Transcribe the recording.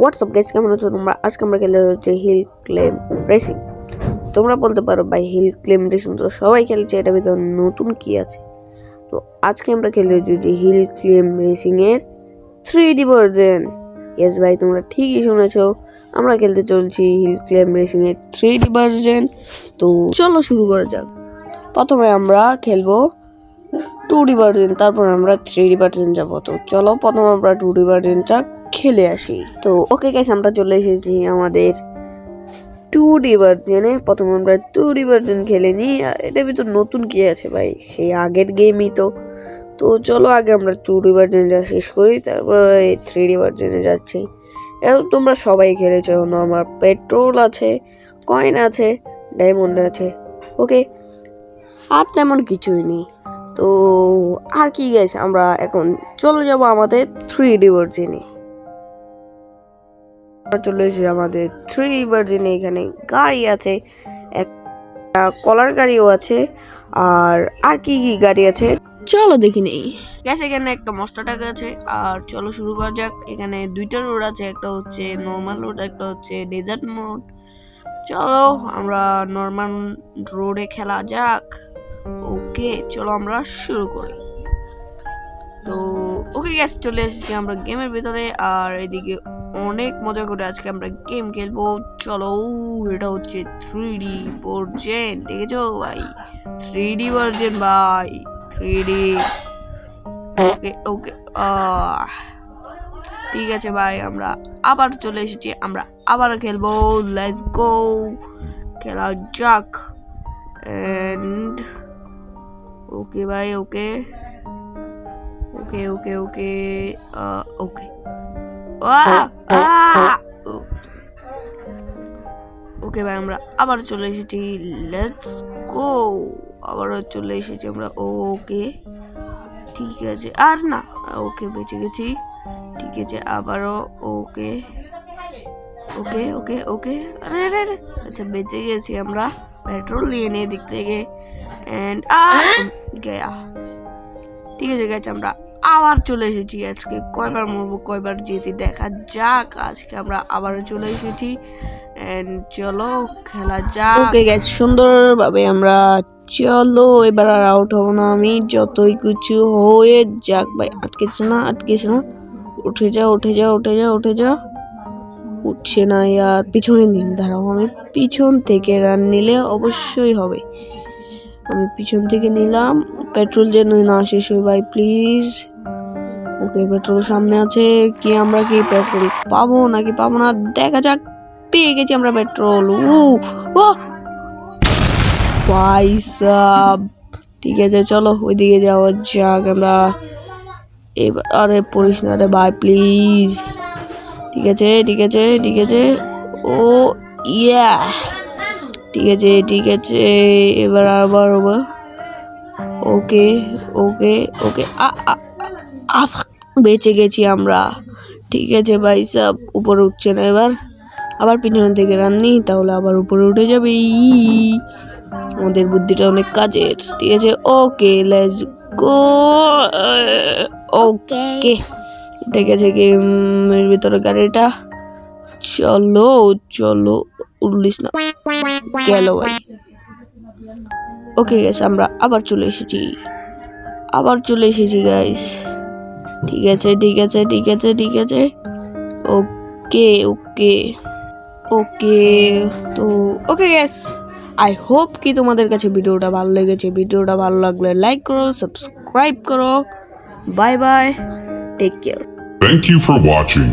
WhatsApp guys, কেমন আছো তোমরা? আজকে আমরা খেলে হচ্ছে হিল ক্লেম রেসিং। তোমরা বলতে পারো ভাই হিল ক্লেম রেসিং তো সবাই খেলছে, এটা ভিতরে নতুন কি আছে? তো আজকে আমরা খেলে হচ্ছে হিল ক্লেম রেসিং এর 3D ভার্জন। ইয়েস ভাই, তোমরা ঠিকই শুনেছো, আমরা খেলতে চলছি হিল ক্লেম রেসিং এর 3D ভার্জন। তো চলো শুরু করা যাক। প্রথমে আমরা খেলবো 2D ভার্জন, তারপর আমরা 3D ভার্জন যাবো। তো চলো প্রথমে আমরা 2D ভার্জনটা খেলে আসি। তো ওকে গাইস, আমরা চলে এসেছি আমাদের 2D ভার্জনে। প্রথমে আমরা 2D ভার্জন খেলে নিই। আর এটার ভিতর নতুন কি আছে ভাই, সেই আগের গেমই তো। তো চলো আগে আমরা 2D ভার্জনটা শেষ করি, তারপর 3D ভার্জনে যাচ্ছি। এটা তোমরা সবাই খেলেছো। আমার পেট্রোল আছে, কয়েন আছে, ডায়মন্ড আছে, ওকে, আর তেমন কিছুই নেই। তো আর কি গাইস, আমরা এখন চলে যাব আমাদের 3D ভার্জনে। চলে এসেছি আমাদের 3D ভার্জনে। এখানে গাড়ি আছে, একটা কলার গাড়িও আছে, আর কি কি গাড়ি আছে চলো দেখি নেই। গ্যাস এখানে একটা মস্ত টাকা আছে। আর চলো শুরু করা যাক। এখানে দুইটা রোড আছে, একটা হচ্ছে নর্মাল রোড, একটা হচ্ছে ডেজার্ট মোড। চলো আমরা নর্মাল রোডে খেলা যাক। ওকে চলো আমরা শুরু করি। তো ওকে গ্যাস, চলে এসেছি আমরা গেমের ভিতরে। আর এদিকে অনেক মজা করে আজকে আমরা গেম খেলবো। চলো, এটা হচ্ছে 3D ভার্জন, দেখেছো ভাই? 3D ভার্জন ভাই, 3D। ওকে ওকে, ঠিক আছে ভাই, আমরা আবার চলে এসেছি, আমরা আবার খেলবো। লেটস গো, খেলা যাক। এন্ড ওকে ভাই, ওকে ওকে ওকে ওকে ওকে ওকে ভাই, আমরা আবার চলে এসেছি। লেটস গো, আবারও চলে এসেছি আমরা। ওকে ঠিক আছে, আর না, ওকে বেঁচে গেছি। ঠিক আছে আবারও, ওকে ওকে ওকে ওকে, আরে আরে আরে, আচ্ছা বেঁচে গেছি আমরা। পেট্রোল নিয়ে নিয়ে দিক থেকে। এন্ড গয়া, ঠিক আছে গেছে, আমরা আবার চলে এসেছি। আজকে কয়বার মরবো, কয়বার যেতে দেখা যাক। আজকে আমরা আবার চলে এসেছি। এন্ড চলো খেলা যাক। ওকে গাইস, সুন্দরভাবে আমরা চলো, এবার আর আউট হব না আমি, যতই কিছু হয়ে যাক। ভাই আটকেছে না, আটকেছে না, উঠে যা উঠে যা উঠে যা উঠে যা। উঠছে না আর, পিছনে নিন, দাঁড়াও, আমি পিছন থেকে রান নিলে অবশ্যই হবে। আমি পিছন থেকে নিলাম, পেট্রোল যেন না শেষ হয় ভাই প্লিজ। ওকে পেট্রোল সামনে আছে, কি আমরা কি পেট্রোল পাবো নাকি পাবো না দেখা যাক। পেয়ে গেছি আমরা পেট্রোল। ভাই সাব, ঠিক আছে চলো ওইদিকে যাওয়া যাক আমরা এবার। আরে পড়িস না রে ভাই প্লিজ। ঠিক আছে ঠিক আছে ঠিক আছে, ও ইয়া, ঠিক আছে ঠিক আছে, এবার আবার ওকে ওকে ওকে, বেঁচে গেছি আমরা। ঠিক আছে ভাই সাব, উপরে উঠছে না এবার। আবার পিছন থেকে রান্নি, তাহলে আবার উপরে উঠে যাবে। আমাদের বুদ্ধিটা অনেক কাজের। ঠিক আছে ওকে, লেটস গো। ওকে ঠিক আছে, গেমের ভিতরে গাড়িটা। চলো চলো, উড়লিস না, গেল ভাই। ওকে গাইস, আমরা আবার চলে এসেছি, আবার চলে এসেছি গাইস। ঠিক আছে ঠিক আছে ঠিক আছে ঠিক আছে, ওকে ওকে ওকে। তো ওকে গাইস, আই হোপ কি তোমাদের কাছে ভিডিওটা ভালো লেগেছে। ভিডিওটা ভালো লাগলে লাইক করো, সাবস্ক্রাইব করো। Bye bye, take care. Thank you for watching.